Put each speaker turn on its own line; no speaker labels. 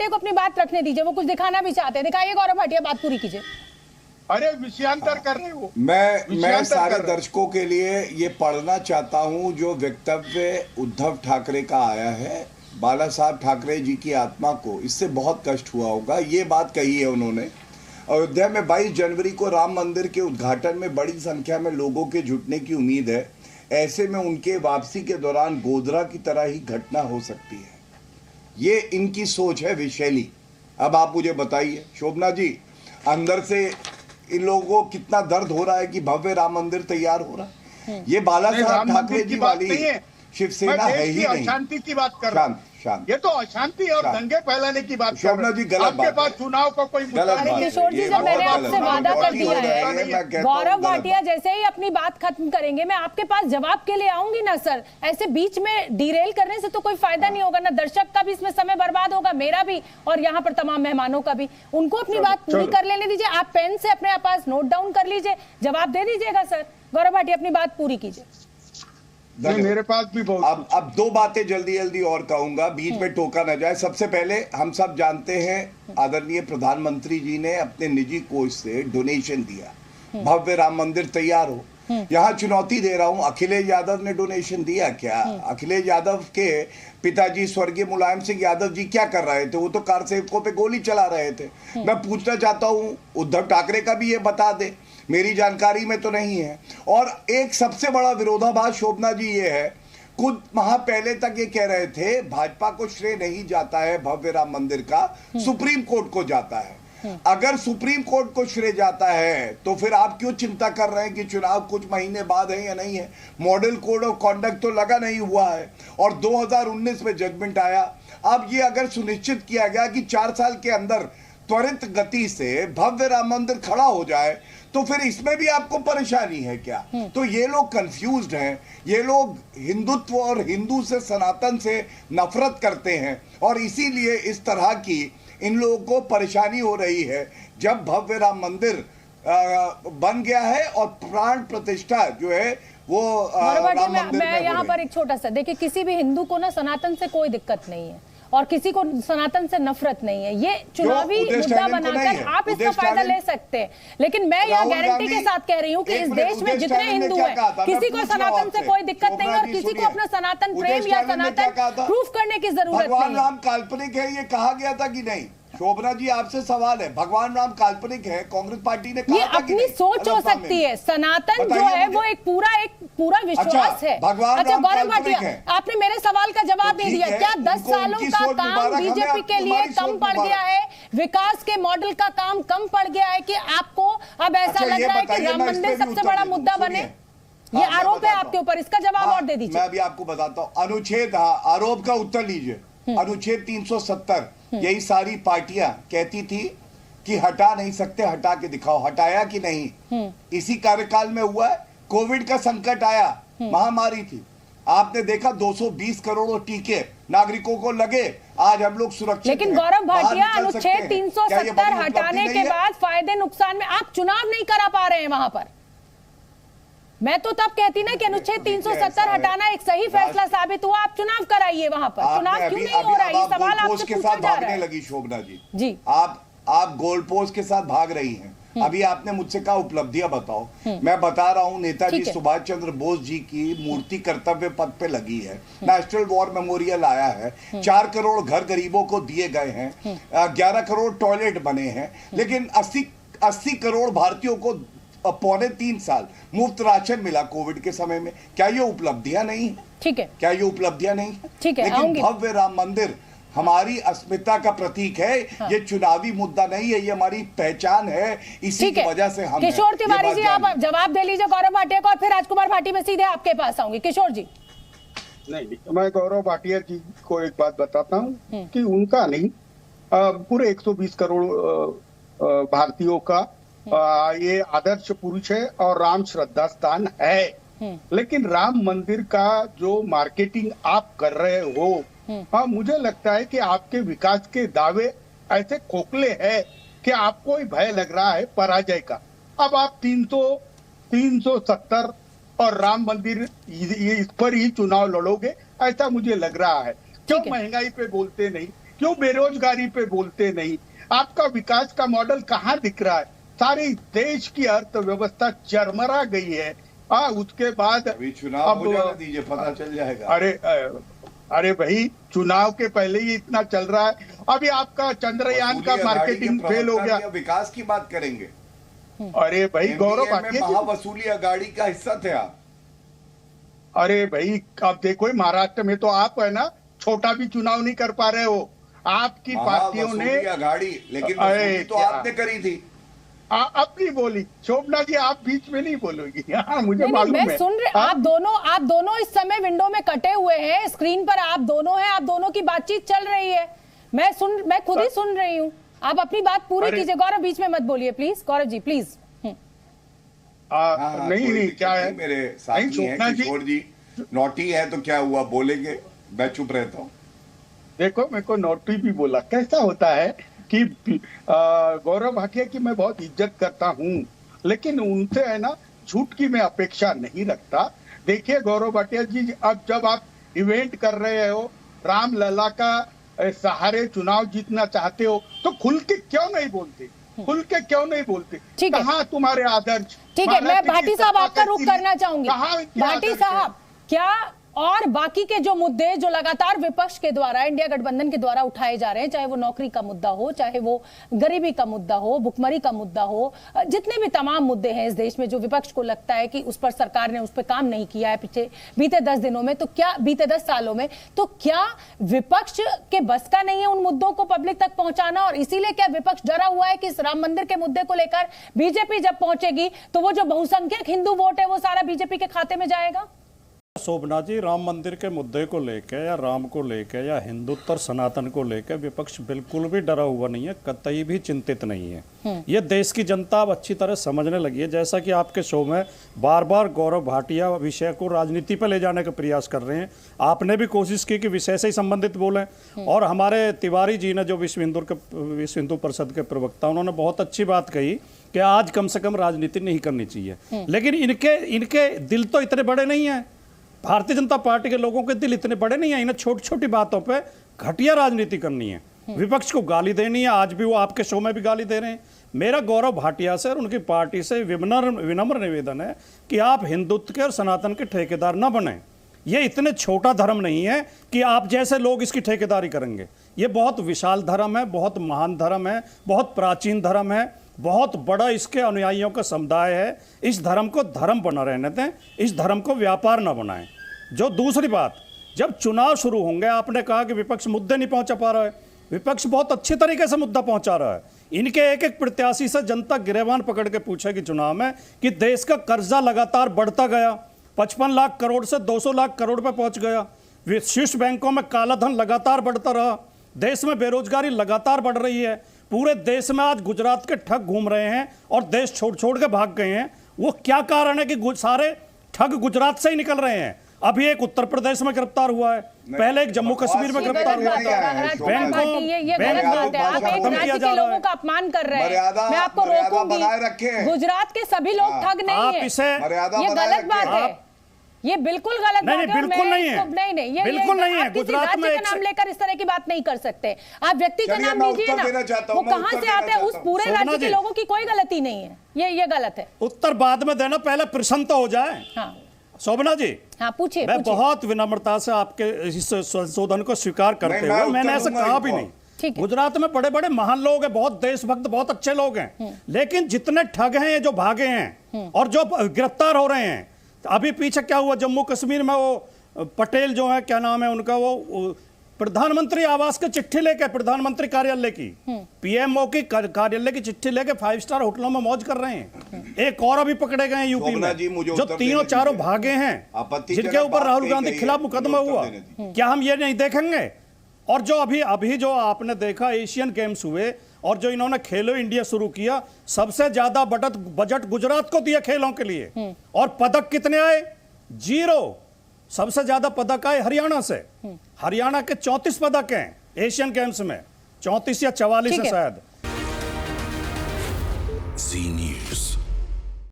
भाटिया को अपनी बात रखने दीजिए, वो कुछ दिखाना भी चाहते हैं। दिखाइए गौरव भाटिया, बात पूरी कीजिए।
अरे विषयांतर कर रहे हो।
मैं सारे दर्शकों के लिए ये पढ़ना चाहता हूं जो वक्तव्य उद्धव ठाकरे का आया है। बाला साहब ठाकरे जी की आत्मा को इससे बहुत कष्ट हुआ होगा। ये बात कही है उन्होंने। अयोध्या में 22 जनवरी को राम मंदिर के उद्घाटन में बड़ी संख्या में लोगों के जुटने की उम्मीद है। ऐसे में उनके वापसी के दौरान गोधरा की तरह ही घटना हो सकती है। ये इनकी सोच है विशैली। अब आप मुझे बताइए शोभना जी, अंदर से इन लोगों को कितना दर्द हो रहा है कि भव्य राम मंदिर तैयार हो रहा है। ये बाला साहब ठाकरे जी वाली शिवसेना है ही नहीं।
अशांति की बात कर रहा हूं। ये तो अशांति और दंगे फैलाने की बात कर रहे हैं। आपके पास चुनाव का कोई मुद्दा नहीं है।
किशोर जी, जब मैंने आपसे वादा कर दिया है, गौरव भाटिया जैसे ही अपनी बात खत्म करेंगे मैं आपके पास जवाब के लिए आऊंगी ना सर। ऐसे बीच में डिरेल करने से तो कोई फायदा नहीं होगा ना, दर्शक का भी इसमें समय बर्बाद होगा, मेरा भी, और यहाँ पर तमाम मेहमानों का भी। उनको अपनी बात पूरी कर लेने दीजिए। आप पेन से अपने पास नोट डाउन कर लीजिए, जवाब दे दीजिएगा सर। गौरव भाटिया अपनी बात पूरी कीजिए।
मेरे पास भी बहुत
अब 2 बातें जल्दी जल्दी और कहूंगा, बीच में टोका न जाए। सबसे पहले हम सब जानते हैं आदरणीय प्रधानमंत्री जी ने अपने निजी कोष से डोनेशन दिया, भव्य राम मंदिर तैयार हो। यहाँ चुनौती दे रहा हूँ, अखिलेश यादव ने डोनेशन दिया क्या? अखिलेश यादव के पिताजी स्वर्गीय मुलायम सिंह यादव जी क्या कर रहे थे? वो तो कार सेवकों पे गोली चला रहे थे। मैं पूछना चाहता हूँ उद्धव ठाकरे का भी ये बता दे, मेरी जानकारी में तो नहीं है। और एक सबसे बड़ा विरोधाभास शोभना जी ये है, खुद माह पहले तक ये कह रहे थे भाजपा को श्रेय नहीं जाता है भव्य राम मंदिर का, सुप्रीम कोर्ट को जाता है। अगर सुप्रीम कोर्ट को श्रेय जाता है तो फिर आप क्यों चिंता कर रहे हैं कि चुनाव कुछ महीने बाद है या नहीं है? मॉडल कोड ऑफ कॉन्डक्ट तो लगा नहीं हुआ है और 2019 में जजमेंट आया। अब ये अगर सुनिश्चित किया गया कि 4 साल के अंदर त्वरित गति से भव्य राम मंदिर खड़ा हो जाए तो फिर इसमें भी आपको परेशानी है क्या? तो ये लोग कंफ्यूज्ड हैं। ये लोग हिंदुत्व और हिंदू से, सनातन से नफरत करते हैं और इसीलिए इस तरह की इन लोगों को परेशानी हो रही है। जब भव्य राम मंदिर बन गया है और प्राण प्रतिष्ठा जो है वो राम मंदिर
मैं यहाँ पर एक छोटा सा देखिए, किसी भी हिंदू को ना सनातन से कोई दिक्कत नहीं है और किसी को सनातन से नफरत नहीं है। ये चुनावी मुद्दा बनाकर आप इसका फायदा ले सकते हैं, लेकिन मैं यहाँ गारंटी के साथ कह रही हूँ कि इस देश में जितने हिंदू हैं किसी को सनातन से कोई दिक्कत नहीं है और किसी को अपना सनातन प्रेम या सनातन प्रूफ करने की जरूरत नहीं।
भगवान राम काल्पनिक है ये कहा गया था कि नहीं? शोभना जी आपसे सवाल है, भगवान राम काल्पनिक है? कांग्रेस पार्टी ने कहा
ये
था कि
अपनी सोच हो सकती है, सनातन जो है वो एक पूरा विश्वास है। अच्छा गौरव भाटिया, आपने मेरे सवाल का जवाब नहीं दिया। क्या 10 सालों का काम बीजेपी के लिए कम पड़ गया है? विकास के मॉडल का काम कम पड़ गया है कि आपको अब ऐसा लग रहा है कि राम मंदिर सबसे बड़ा मुद्दा बने? ये आरोप है आपके ऊपर, इसका जवाब और दे दीजिए।
मैं अभी आपको बताता हूँ अनुच्छेद, आरोप का उत्तर लीजिए। अनुच्छेद 370 यही सारी पार्टियां कहती थी कि हटा नहीं सकते, हटा के दिखाओ। हटाया कि नहीं? इसी कार्यकाल में हुआ है। कोविड का संकट आया, महामारी थी, आपने देखा 220 करोड़ टीके नागरिकों को लगे, आज हम लोग सुरक्षित।
लेकिन गौरव भाटिया, अनुच्छेद 370 हटाने के बाद फायदे नुकसान में आप चुनाव नहीं करा पा रहे हैं वहां पर। मैं तो तब कहती ना कि अनुच्छेद 370 हटाना एक सही फैसला साबित हुआ, आप चुनाव कराइए वहां पर। चुनाव क्यों नहीं हो रहा है? ये सवाल आपसे पूछा जा रहा है।
लगी शोभना
जी,
आप गोल पोस्ट के साथ भाग रही हैं। अभी आपने मुझसे कहा उपलब्धियां बताओ, मैं बता रहा हूं नेताजी सुभाष चंद्र बोस जी की मूर्ति कर्तव्य पथ पे लगी है, नेशनल वॉर मेमोरियल आया है, 4 करोड़ घर गरीबों को दिए गए हैं, 11 करोड़ टॉयलेट बने हैं, लेकिन 80 करोड़ भारतीयों को 3.25 साल मुफ्त राशन मिला कोविड के समय में। क्या ये उपलब्धियां नहीं है?
ठीक है,
क्या ये उपलब्धियां नहीं है?
ठीक है,
लेकिन भव्य राम मंदिर हमारी अस्मिता का प्रतीक है। हाँ। ये चुनावी मुद्दा नहीं है, ये हमारी पहचान है, इसी की वजह से हम।
किशोर तिवारी जी आप जवाब दे लीजिए गौरव भाटिया को और फिर राजकुमार भाटी में सीधे आपके पास आऊंगी। किशोर जी।
नहीं, मैं गौरव भाटिया जी को एक बात बताता हूँ कि उनका नहीं, पूरे 120 करोड़ भारतीयों का ये आदर्श पुरुष है और राम श्रद्धा स्थान है। लेकिन राम मंदिर का जो मार्केटिंग आप कर रहे हो, हाँ, मुझे लगता है कि आपके विकास के दावे ऐसे खोखले हैं कि आपको ही भय लग रहा है पराजय का। अब आप 370 और राम मंदिर इस पर ही चुनाव लड़ोगे, ऐसा मुझे लग रहा है। क्यों महंगाई पे बोलते नहीं? क्यों बेरोजगारी पे बोलते नहीं? आपका विकास का मॉडल कहाँ दिख रहा है? सारे देश की अर्थव्यवस्था चरमरा गई है। उसके बाद
अभी चुनाव हो जाने दीजिए, पता चल जाएगा।
अरे भाई, चुनाव के पहले ही इतना चल रहा है। अभी आपका चंद्रयान का मार्केटिंग फेल हो गया।
विकास की बात करेंगे।
अरे भाई गौरव भाटिया,
महावसूली अगाड़ी का हिस्सा थे आप।
अरे भाई, अब देखो महाराष्ट्र में तो आप है ना, छोटा भी चुनाव नहीं कर पा रहे हो। आपकी पार्टियों ने
अगाड़ी, लेकिन वसूली तो आपने करी थी।
अपनी बोली। शोभना जी, आप बीच में नहीं बोलोगी। हाँ, मुझे मालूम है।
मैं सुन रहे, आप दोनों इस समय विंडो में कटे हुए हैं, स्क्रीन पर आप दोनों हैं, आप दोनों की बातचीत चल रही है। मैं खुद ही सुन रही हूँ। आप अपनी बात पूरी कीजिए। गौरव बीच में मत बोलिए प्लीज। गौरव जी प्लीज।
नहीं, क्या है,
मेरे साथी हैं किशोर जी, नोटी है तो क्या हुआ, बोलेंगे, मैं चुप रहता हूँ।
देखो, मेरे को नोटी भी बोला। कैसा होता है कि गौरव भाटिया की मैं बहुत इज्जत करता हूँ, लेकिन उनसे है ना, झूठ की मैं अपेक्षा नहीं रखता। देखिए गौरव भाटिया जी, अब जब आप इवेंट कर रहे हो, रामलला का सहारे चुनाव जीतना चाहते हो, तो खुल के क्यों नहीं बोलते? कहाँ तुम्हारे आदर्श?
ठीक है, मैं भाटी साहब आपका रुख करना चाहूंगी। भाटी साहब, क्या और बाकी के जो मुद्दे जो लगातार विपक्ष के द्वारा, इंडिया गठबंधन के द्वारा उठाए जा रहे हैं, चाहे वो नौकरी का मुद्दा हो, चाहे वो गरीबी का मुद्दा हो, भुखमरी का मुद्दा हो, जितने भी तमाम मुद्दे हैं इस देश में जो विपक्ष को लगता है कि उस पर सरकार ने उस पर काम नहीं किया है बीते 10 दिनों में, तो क्या बीते 10 सालों में, तो क्या विपक्ष के बस का नहीं है उन मुद्दों को पब्लिक तक पहुंचाना? और इसीलिए क्या विपक्ष डरा हुआ है कि इस राम मंदिर के मुद्दे को लेकर बीजेपी जब पहुंचेगी तो वो जो बहुसंख्यक हिंदू वोट है वो सारा बीजेपी के खाते में जाएगा?
शोभना जी, राम मंदिर के मुद्दे को लेकर या राम को लेकर या हिंदुत्व और सनातन को लेकर विपक्ष बिल्कुल भी डरा हुआ नहीं है, कतई भी चिंतित नहीं है। ये देश की जनता अब अच्छी तरह समझने लगी है। जैसा कि आपके शो में बार बार गौरव भाटिया विषय को राजनीति पर ले जाने का प्रयास कर रहे हैं, आपने भी कोशिश की कि विषय से ही संबंधित बोलें, और हमारे तिवारी जी ने, जो विश्व हिंदू परिषद के प्रवक्ता, उन्होंने बहुत अच्छी बात कही कि आज कम से कम राजनीति नहीं करनी चाहिए। लेकिन इनके दिल तो इतने बड़े नहीं है। भारतीय जनता पार्टी के लोगों के दिल इतने बड़े नहीं है। इन्हें छोटी छोटी बातों पे घटिया राजनीति करनी है, विपक्ष को गाली देनी है। आज भी वो आपके शो में भी गाली दे रहे हैं। मेरा गौरव भाटिया से और उनकी पार्टी से विनम्र निवेदन है कि आप हिंदुत्व के और सनातन के ठेकेदार न बने। ये इतने छोटा धर्म नहीं है कि आप जैसे लोग इसकी ठेकेदारी करेंगे। ये बहुत विशाल धर्म है, बहुत महान धर्म है, बहुत प्राचीन धर्म है, बहुत बड़ा इसके अनुयायियों का समुदाय है। इस धर्म को धर्म बना रहने दें, इस धर्म को व्यापार न बनाएं। जो दूसरी बात, जब चुनाव शुरू होंगे, आपने कहा कि विपक्ष मुद्दे नहीं पहुंचा पा रहा है। विपक्ष बहुत अच्छे तरीके से मुद्दा पहुंचा रहा है। इनके एक एक प्रत्याशी से जनता गिरेबान पकड़ के पूछेगी चुनाव में कि देश का कर्जा लगातार बढ़ता गया, 55 लाख करोड़ से 200 लाख करोड़ पे पहुंच गया। शीर्ष बैंकों में काला धन लगातार बढ़ता रहा, देश में बेरोजगारी लगातार बढ़ रही है। पूरे देश में आज गुजरात के ठग घूम रहे हैं और देश छोड़ के भाग गए हैं। वो क्या कारण है कि सारे ठग गुजरात से ही निकल रहे हैं? अभी एक उत्तर प्रदेश में गिरफ्तार हुआ है, पहले एक जम्मू कश्मीर में गिरफ्तार हुआ था।
लोगों का अपमान कर रहे हैं। मैं आपको रोकूंगी। गुजरात के सभी लोग ठग नहीं है, ये गलत बात है। ये बिल्कुल गलत बात है।
बिल्कुल नहीं है,
नहीं,
बिल्कुल नहीं है।
गुजरात में का नाम लेकर इस तरह की बात नहीं कर सकते। आप व्यक्ति का नाम लीजिए ना, वो कहां से आते हैं, उस पूरे राज्य के लोगों की कोई गलती नहीं है। ये गलत है।
उत्तर बाद में देना, पहले प्रश्न तो हो जाए। शोभना जी,
हाँ पूछिए।
मैं बहुत विनम्रता से आपके इस संशोधन को स्वीकार करते हुए, मैंने ऐसा कहा भी नहीं। गुजरात में बड़े बड़े महान लोग हैं, बहुत देशभक्त, बहुत अच्छे लोग हैं, लेकिन जितने ठग हैं जो भागे हैं और जो गिरफ्तार हो रहे हैं, अभी पीछे क्या हुआ जम्मू कश्मीर में, वो पटेल जो है, क्या नाम है उनका, वो प्रधानमंत्री आवास की चिट्ठी लेके, प्रधानमंत्री कार्यालय की, पीएमओ की कार्यालय की चिट्ठी लेके 5 स्टार होटलों में मौज कर रहे हैं। एक और अभी पकड़े गए यूपी में, जो तीनों चारों भागे हैं, जिनके ऊपर राहुल गांधी के खिलाफ मुकदमा हुआ। क्या हम ये नहीं देखेंगे? और जो अभी जो आपने देखा एशियन गेम्स हुए और जो इन्होंने खेलो इंडिया शुरू किया, सबसे ज्यादा बजट गुजरात को दिया खेलों के लिए, और पदक कितने आए? 0। सबसे ज्यादा पदक आए हरियाणा से। हरियाणा के 34 पदक हैं एशियन गेम्स में, 34 या 44 है शायद।